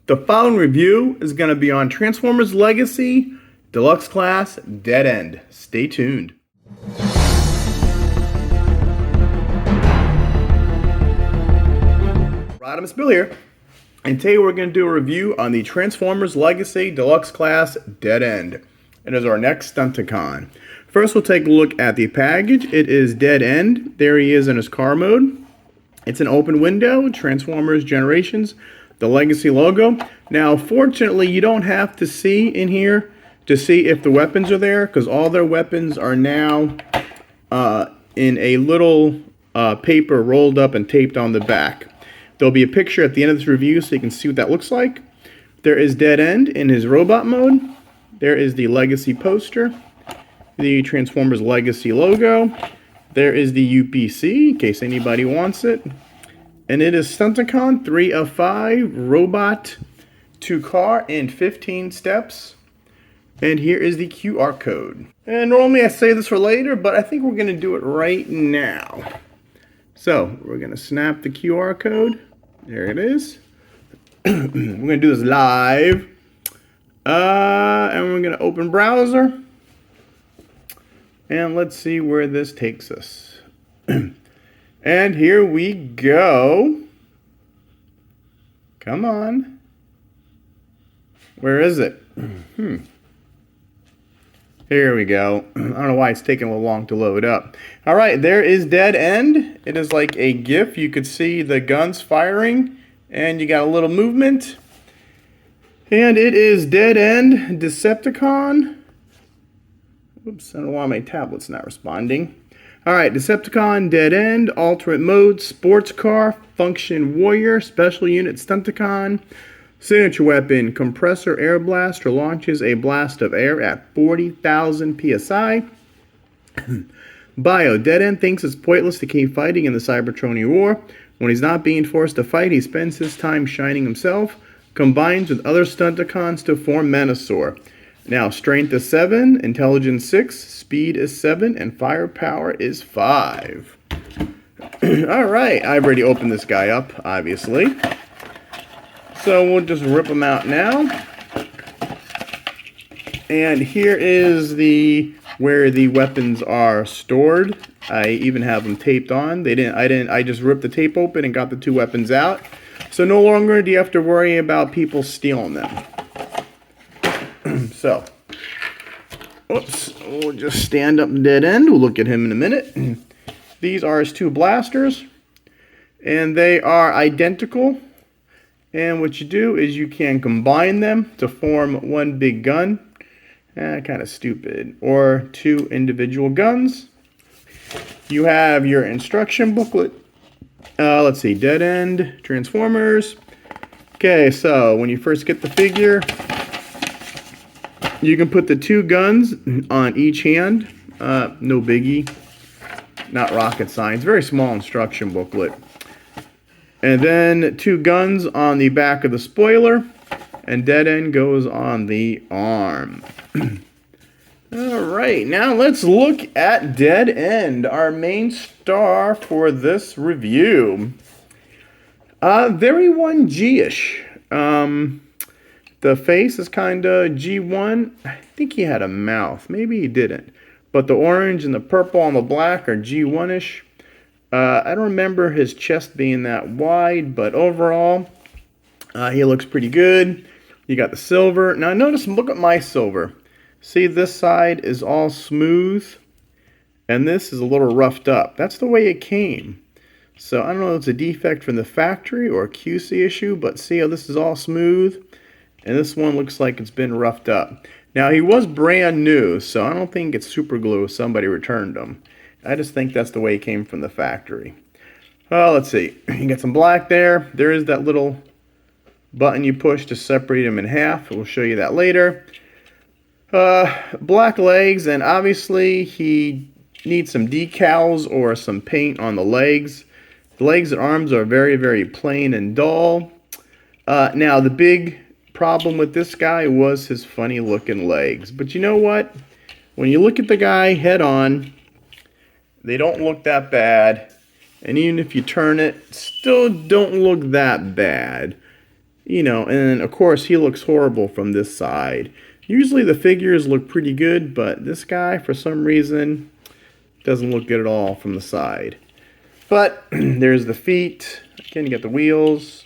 The following review is going to be on Transformers Legacy Deluxe Class Dead End. Stay tuned. Rodimusbill here, and today we're going to do a review on the Transformers Legacy Deluxe Class Dead End. It is our next Stunticon. First, we'll take a look at the package. It is Dead End. There he is in his car mode. It's an open window, Transformers Generations, the Legacy logo. Now, fortunately, you don't have to see in here to see if the weapons are there, because all their weapons are now in a little paper rolled up and taped on the back. There'll be a picture at the end of this review so you can see what that looks like. There is Dead End in his robot mode. There is the Legacy poster, the Transformers Legacy logo. There is the UPC, in case anybody wants it. And it is Stunticon 3 of 5, robot to car in 15 steps. And here is the QR code. And normally I say this for later, but I think we're going to do it right now. So, we're going to snap the QR code. There it is. We're going to do this live. And we're going to open browser. And let's see where this takes us. And here we go. Come on. Where is it? Here we go. I don't know why it's taking a little long to load up. All right, there is Dead End. It is like a GIF. You could see the guns firing, and you got a little movement. And it is Dead End Decepticon. Oops, I don't know why my tablet's not responding. All right, Decepticon, Dead End, Alternate Mode, Sports Car, Function Warrior, Special Unit Stunticon, Signature Weapon, Compressor Air Blaster, launches a blast of air at 40,000 PSI. Bio, Dead End thinks it's pointless to keep fighting in the Cybertronian War. When he's not being forced to fight, he spends his time shining himself, combines with other Stunticons to form Menasor. Now, Strength is 7, Intelligence 6, Speed is 7, and Firepower is 5. Alright, I've already opened this guy up, obviously. So we'll just rip them out now. And here is where the weapons are stored. I even have them taped on. I just ripped the tape open and got the two weapons out. So no longer do you have to worry about people stealing them. So, oops, we'll just stand up Dead End. We'll look at him in a minute. These are his two blasters, and they are identical. And what you do is you can combine them to form one big gun. Kind of stupid. Or two individual guns. You have your instruction booklet. Let's see, Dead End, Transformers. Okay, so when you first get the figure, you can put the two guns on each hand. No biggie. Not rocket science. Very small instruction booklet. And then two guns on the back of the spoiler. And Dead End goes on the arm. Alright, now let's look at Dead End, our main star for this review. Very 1G-ish. The face is kind of G1. I think he had a mouth. Maybe he didn't. But the orange and the purple and the black are G1-ish. I don't remember his chest being that wide, but overall, he looks pretty good. You got the silver. Now notice, look at my silver. See, this side is all smooth, and this is a little roughed up. That's the way it came. So I don't know if it's a defect from the factory or a QC issue, but see how this is all smooth? And this one looks like it's been roughed up. Now, he was brand new, so I don't think it's super glue if somebody returned them. I just think that's the way it came from the factory. Well, let's see. You got some black there. There is that little button you push to separate them in half. We'll show you that later. Black legs, and obviously he needs some decals or some paint on the legs. The legs and arms are very, very plain and dull. Now, the big problem with this guy was his funny looking legs. But you know what? When you look at the guy head on, they don't look that bad. And even if you turn it, still don't look that bad. You know, and of course he looks horrible from this side. Usually the figures look pretty good, but this guy, for some reason, doesn't look good at all from the side. But there's the feet. Again, you get the wheels.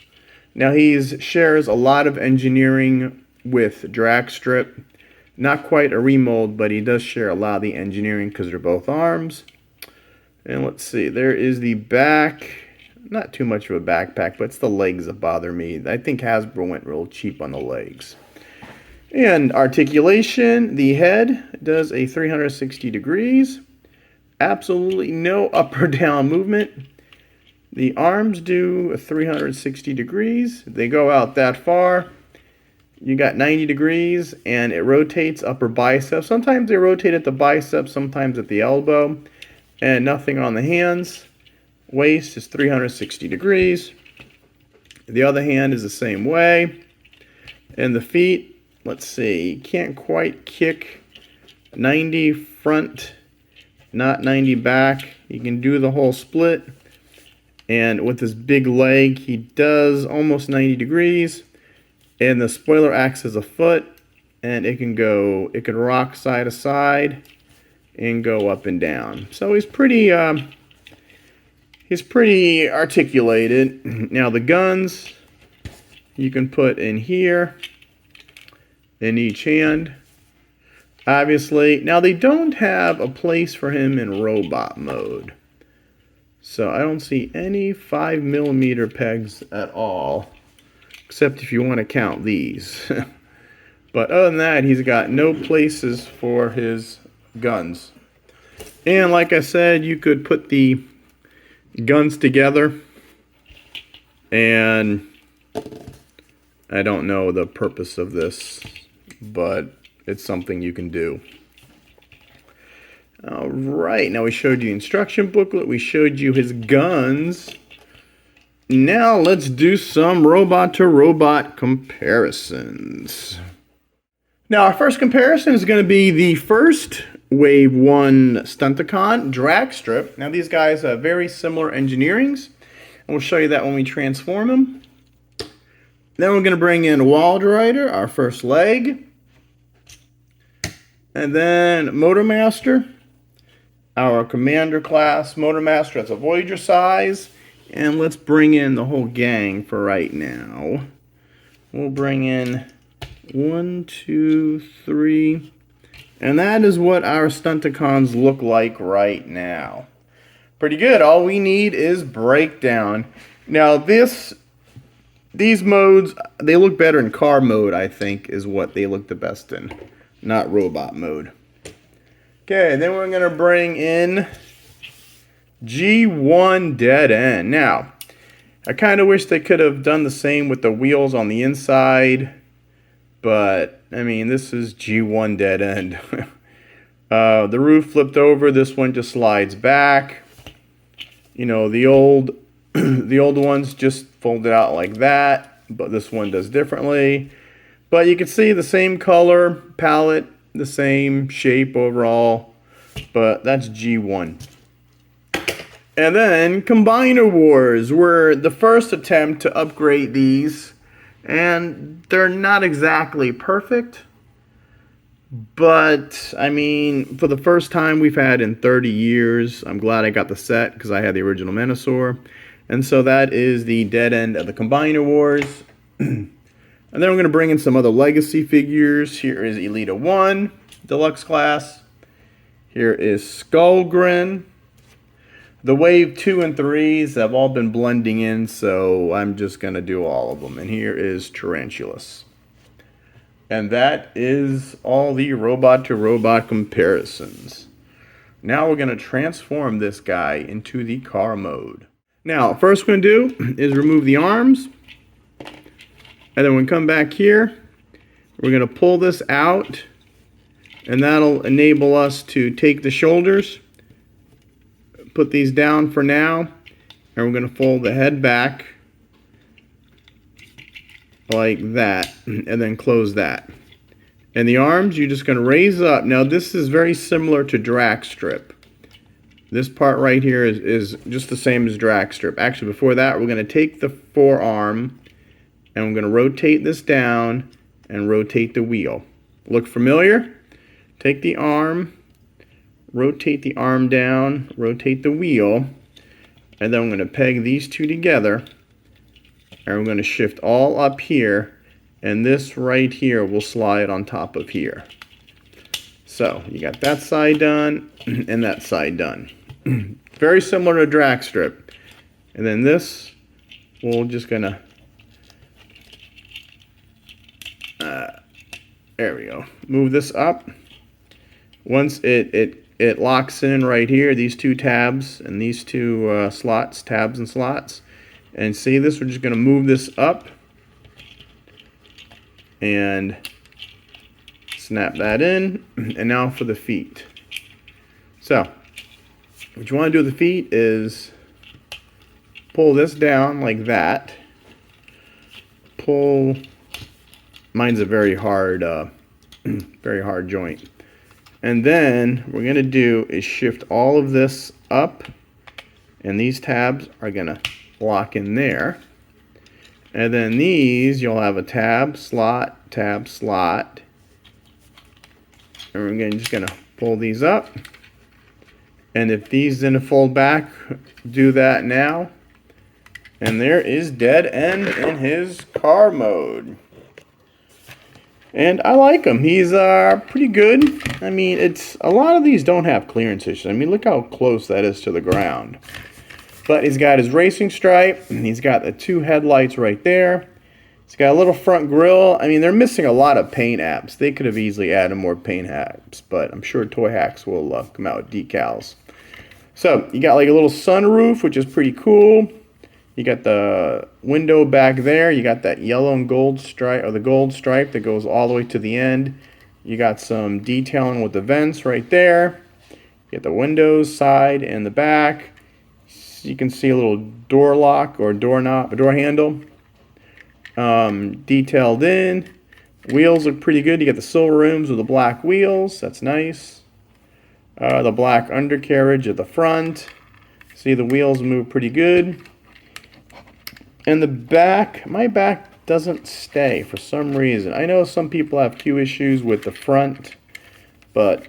Now he shares a lot of engineering with Drag Strip. Not quite a remold, but he does share a lot of the engineering because they're both arms. And let's see, there is the back. Not too much of a backpack, but it's the legs that bother me. I think Hasbro went real cheap on the legs. And articulation, the head does a 360 degrees. Absolutely no up or down movement. The arms do a 360 degrees. They go out that far. You got 90 degrees, and it rotates upper bicep. Sometimes they rotate at the bicep, sometimes at the elbow. And nothing on the hands. Waist is 360 degrees. The other hand is the same way. And the feet, let's see, can't quite kick 90 front, not 90 back. You can do the whole split. And with this big leg, he does almost 90 degrees. And the spoiler acts as a foot. And it can rock side to side and go up and down. So he's pretty articulated. Now the guns you can put in here in each hand. Obviously, now they don't have a place for him in robot mode. So I don't see any 5mm pegs at all, except if you want to count these. But other than that, he's got no places for his guns. And like I said, you could put the guns together, and I don't know the purpose of this, but it's something you can do. Alright, now we showed you the instruction booklet, we showed you his guns. Now let's do some robot to robot comparisons. Now our first comparison is going to be the first Wave 1 Stunticon Drag Strip. Now these guys have very similar engineerings, and we'll show you that when we transform them. Then we're going to bring in Wald Rider, our first leg. And then Motormaster, our Commander class Motormaster. That's a Voyager size. And let's bring in the whole gang for right now. We'll bring in 1, 2, 3. And that is what our Stunticons look like right now. Pretty good. All we need is breakdown. Now these modes, they look better in car mode, I think, is what they look the best in. Not robot mode. Okay, then we're going to bring in G1 Dead End. Now, I kind of wish they could have done the same with the wheels on the inside. But, I mean, this is G1 Dead End. The roof flipped over. This one just slides back. You know, the old ones just folded out like that. But this one does differently. But you can see the same color palette, the same shape overall. But that's G1. And then Combiner Wars were the first attempt to upgrade these. And they're not exactly perfect, but I mean, for the first time we've had in 30 years, I'm glad I got the set because I had the original Menasor. And so that is the dead end of the Combiner Wars. And then we're going to bring in some other Legacy figures. Here is Elita 1, Deluxe class. Here is Skullgrin. The Wave 2 and 3s have all been blending in, so I'm just going to do all of them. And here is Tarantulas. And that is all the robot-to-robot comparisons. Now we're going to transform this guy into the car mode. Now, first we're going to do is remove the arms. And then when we come back here, we're going to pull this out. And that'll enable us to take the shoulders, put these down for now, and we're going to fold the head back like that, and then close that. And the arms, you're just going to raise up. Now this is very similar to Drag Strip. This part right here is just the same as Drag Strip. Actually, before that, we're going to take the forearm And I'm going to rotate this down and rotate the wheel. Look familiar? Take the arm, rotate the arm down, rotate the wheel, and then I'm going to peg these two together, and we're going to shift all up here, and this right here will slide on top of here. So you got that side done and that side done. Very similar to a drag strip. And then this, we're just going to there we go. Move this up. Once it locks in right here, these two tabs and these two slots, tabs and slots. And see this, we're just going to move this up and snap that in. And now for the feet. So, what you want to do with the feet is pull this down like that. Pull. Mine's a very hard joint. And then what we're going to do is shift all of this up, and these tabs are going to lock in there. And then these, you'll have a tab, slot, and we're just going to pull these up. And if these didn't fold back, do that now. And there is Dead End in his car mode. And I like him. He's pretty good. I mean, a lot of these don't have clearance issues. I mean, look how close that is to the ground. But he's got his racing stripe. And he's got the two headlights right there. He's got a little front grille. I mean, they're missing a lot of paint apps. They could have easily added more paint apps, but I'm sure Toy Hacks will come out with decals. So you got like a little sunroof, which is pretty cool. You got the window back there. You got that yellow and gold stripe, or the gold stripe that goes all the way to the end. You got some detailing with the vents right there. You got the windows, side, and the back. You can see a little door lock or doorknob, a door handle. Detailed in. Wheels look pretty good. You got the silver rims with the black wheels. That's nice. The black undercarriage at the front. See, the wheels move pretty good. And the back, my back doesn't stay for some reason. I know some people have queue issues with the front, but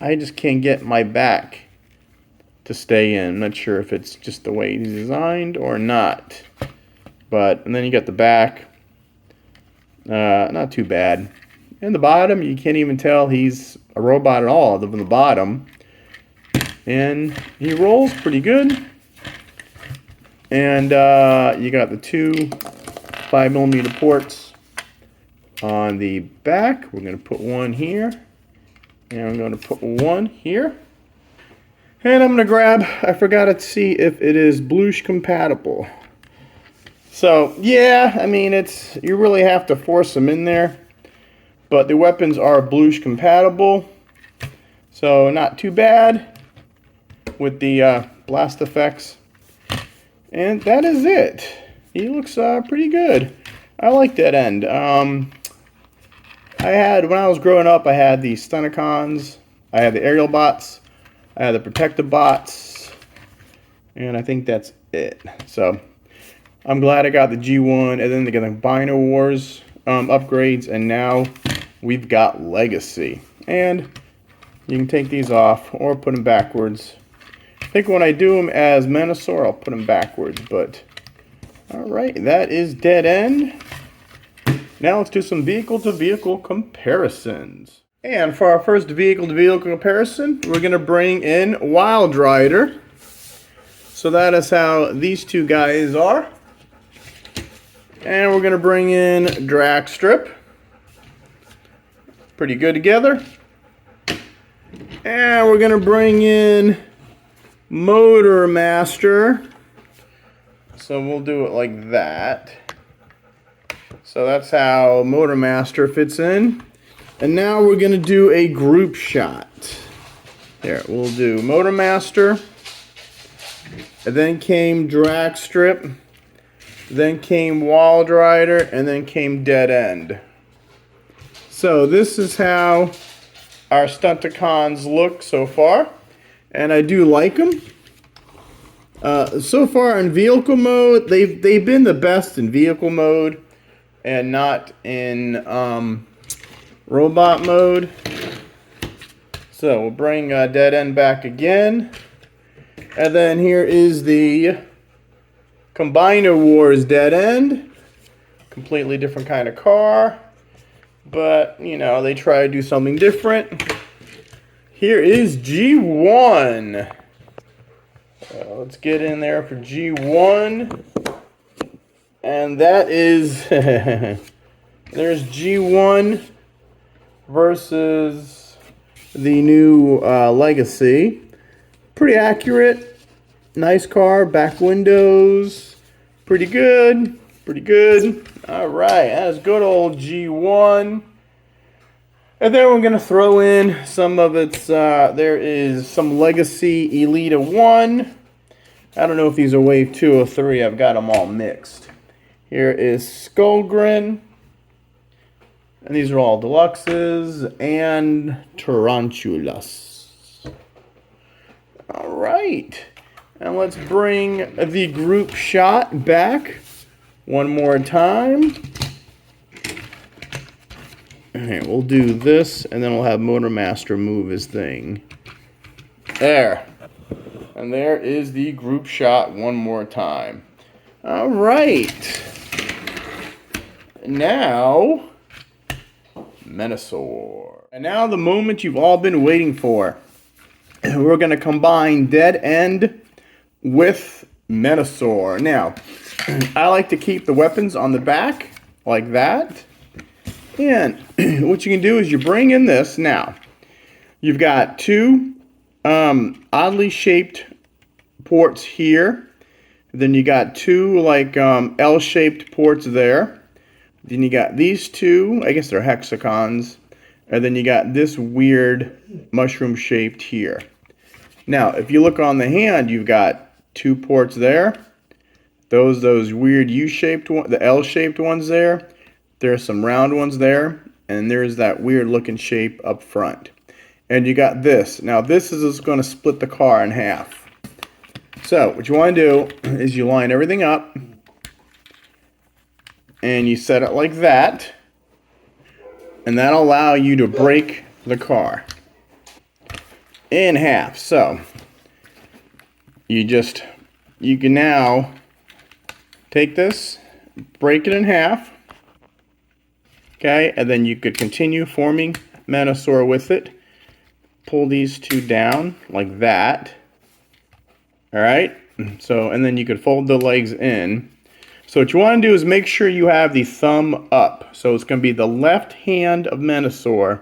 I just can't get my back to stay in. I'm not sure if it's just the way it's designed or not. And then you got the back, not too bad. And the bottom, you can't even tell he's a robot at all, other than the bottom. And he rolls pretty good. And you got the two 5mm ports on the back. We're going to put one here. And I'm going to put one here. And I'm going to grab, I forgot to see if it is Blush compatible. So, yeah, I mean, you really have to force them in there. But the weapons are Blush compatible. So, not too bad with the blast effects. And that is it. He looks pretty good. I like Dead End. When I was growing up, I had the Stunticons. I had the aerial bots. I had the protective bots. And I think that's it. So, I'm glad I got the G1. And then they got the Bino Wars upgrades. And now we've got Legacy. And you can take these off or put them backwards. I think when I do them as Menasor, I'll put them backwards, but alright, that is Dead End. Now let's do some vehicle-to-vehicle comparisons. And for our first vehicle-to-vehicle comparison, we're going to bring in Wild Rider. So that is how these two guys are. And we're going to bring in Dragstrip. Pretty good together. And we're going to bring in Motor Master. So we'll do it like that. So that's how Motor Master fits in. And now we're going to do a group shot. There, we'll do Motor Master. And then came Dragstrip. Then came Wild Rider. And then came Dead End. So this is how our Stunticons look so far. And I do like them. So far in vehicle mode, they've been the best in vehicle mode. and not in robot mode. So we'll bring Dead End back again. And then here is the Combiner Wars Dead End. Completely different kind of car. But, you know, they try to do something different. Here is G1. Let's get in there for G1. And that is... there's G1 versus the new Legacy. Pretty accurate. Nice car. Back windows. Pretty good. Pretty good. Alright, that's good old G1. And then we're going to throw in some of its, there is some Legacy Elite 1. I don't know if these are Wave 2 or 3. I've got them all mixed. Here is Skullgrin. And these are all Deluxes and Tarantulas. Alright. And let's bring the group shot back one more time. Okay, we'll do this, and then we'll have Motormaster move his thing. There. And there is the group shot one more time. Alright. Now, Menasor. And now the moment you've all been waiting for. We're going to combine Dead End with Menasor. Now, I like to keep the weapons on the back, like that. And what you can do is you bring in this. Now, you've got two oddly shaped ports here. Then you got two like L-shaped ports there. Then you got these two, I guess they're hexagons. And then you got this weird mushroom shaped here. Now, if you look on the hand, you've got two ports there. Those weird U-shaped ones, the L-shaped ones there. There's some round ones there, and there's that weird looking shape up front. And you got this. Now this is just going to split the car in half. So what you want to do is you line everything up, and you set it like that, and that'll allow you to break the car in half. So you can now take this, break it in half. Okay, and then you could continue forming Menasor with it. Pull these two down like that. Alright, so, and then you could fold the legs in. So what you want to do is make sure you have the thumb up. So it's going to be the left hand of Menasor.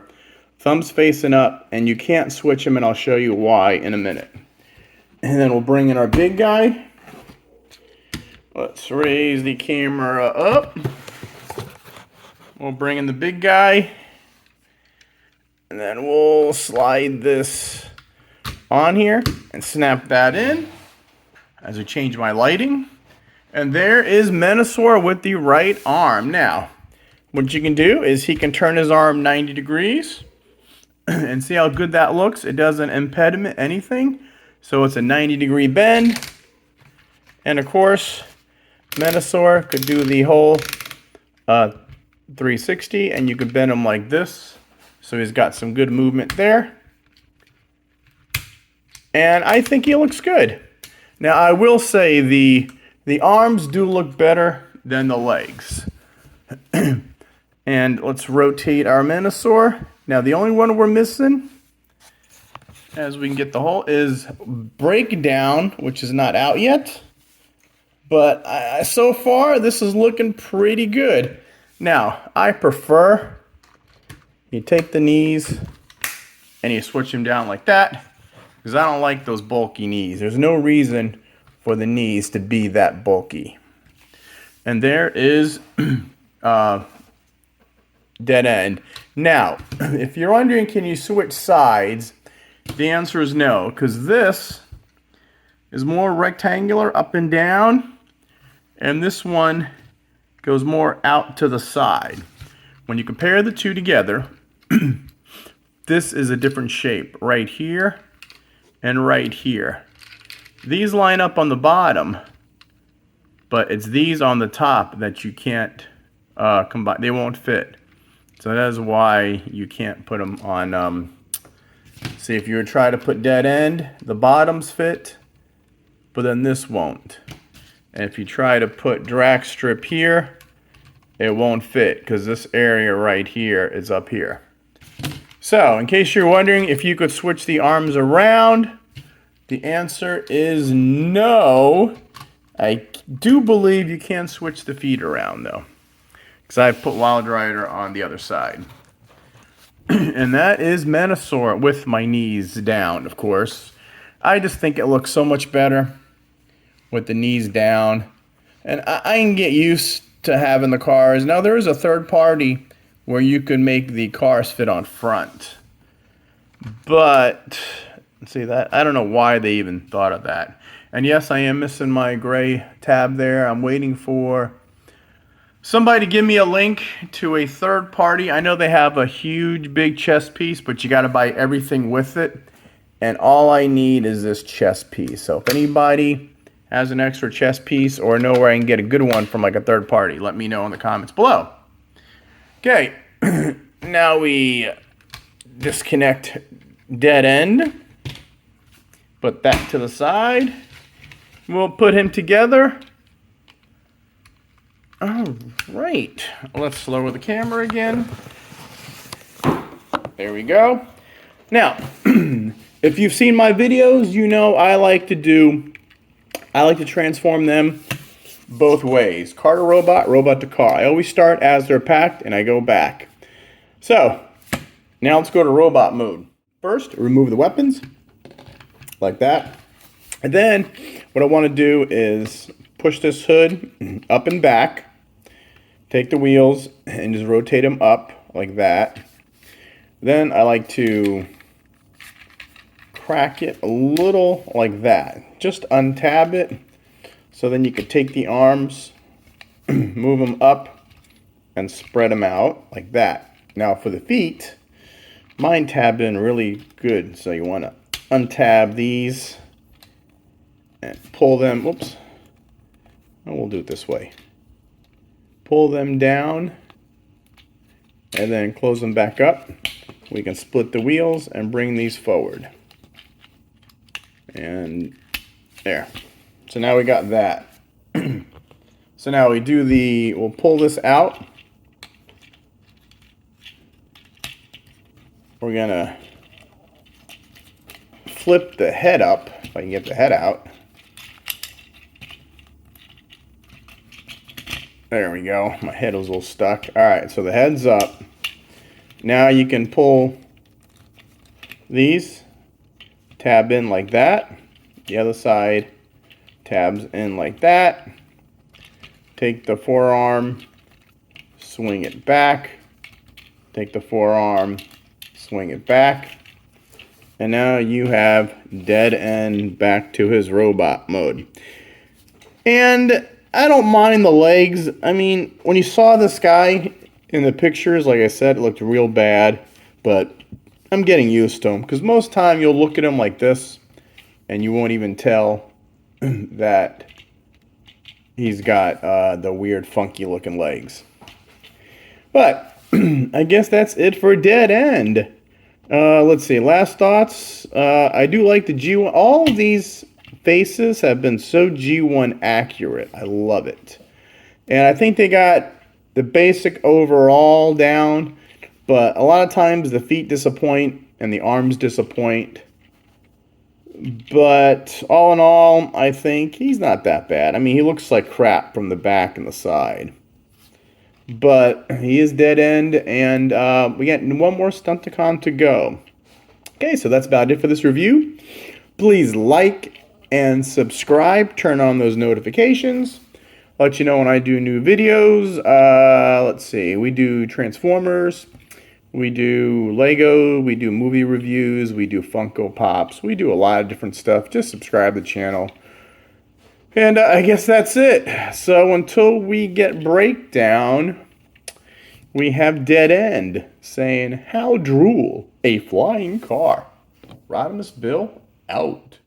Thumb's facing up, and you can't switch them, and I'll show you why in a minute. And then we'll bring in our big guy. Let's raise the camera up. We'll bring in the big guy, and then we'll slide this on here and snap that in as I change my lighting. And there is Menasor with the right arm. Now, what you can do is he can turn his arm 90 degrees and see how good that looks. It doesn't impediment anything, so it's a 90-degree bend. And of course, Menasor could do the whole 360, and you could bend him like this, so he's got some good movement there, and I think he looks good. Now I will say the arms do look better than the legs. And let's rotate our Menasor. Now the only one we're missing, as we can get the whole, is Breakdown, which is not out yet, but so far this is looking pretty good. Now, I prefer you take the knees and you switch them down like that, because I don't like those bulky knees. There's no reason for the knees to be that bulky. And there is Dead End. Now, if you're wondering, can you switch sides? The answer is no, because this is more rectangular up and down, and this one goes more out to the side. When you compare the two together, this is a different shape right here and right here. These line up on the bottom, but it's these on the top that you can't combine. They won't fit. So that is why you can't put them on. See, if you were trying to put dead end, the bottoms fit, but then this won't. And if you try to put drag strip here, it won't fit because this area right here is up here. So, in case you're wondering if you could switch the arms around, the answer is no. I do believe you can switch the feet around though, because I put Wild Rider on the other side. And that is Menosaur with my knees down, of course. I just think it looks so much better with the knees down. And I can get used to having the cars. Now, there is a third party where you can make the cars fit on front. But, see that? I don't know why they even thought of that. And yes, I am missing my gray tab there. I'm waiting for somebody to give me a link to a third party. I know they have a huge big chest piece, but you got to buy everything with it. And all I need is this chest piece. So if anybody has an extra chest piece or know where I can get a good one from like a third party, let me know in the comments below. Okay, now we disconnect dead end. Put that to the side. We'll put him together. All right, let's lower the camera again. There we go. Now, if you've seen my videos, you know I like to transform them both ways. Car to robot, robot to car. I always start as they're packed and I go back. So, now let's go to robot mode. First, remove the weapons, like that. And then, what I want to do is push this hood up and back. Take the wheels and just rotate them up like that. Then I like to crack it a little like that. Just untab it so then you could take the arms, move them up, and spread them out like that. Now for the feet, mine tabbed in really good, so you want to untab these and pull them. Whoops. Oh, we'll do it this way. Pull them down and then close them back up. We can split the wheels and bring these forward. And there. So now we got that. So now we'll pull this out. We're gonna flip the head up, if I can get the head out. There we go. My head was a little stuck. All right, so the head's up. Now you can pull these, tab in like that. The other side tabs in like that. Take the forearm, swing it back. Take the forearm, swing it back. And now you have dead end back to his robot mode. And I don't mind the legs. I mean, when you saw this guy in the pictures, like I said, it looked real bad. But I'm getting used to him. Because most time you'll look at him like this and you won't even tell that he's got the weird funky looking legs. But I guess that's it for Dead End. Let's see, last thoughts. I do like the G1. All of these faces have been so G1 accurate. I love it. And I think they got the basic overall down, but a lot of times the feet disappoint and the arms disappoint. But all in all, I think he's not that bad. I mean, he looks like crap from the back and the side. But he is Dead End, and we got one more Stunticon to go. Okay, so that's about it for this review. Please like and subscribe. Turn on those notifications. Let you know when I do new videos. Let's see. We do Transformers. We do Lego. We do movie reviews. We do Funko Pops. We do a lot of different stuff. Just subscribe to the channel. And I guess that's it. So until we get breakdown, we have Dead End saying, "How drool, a flying car." Rodimusbill out.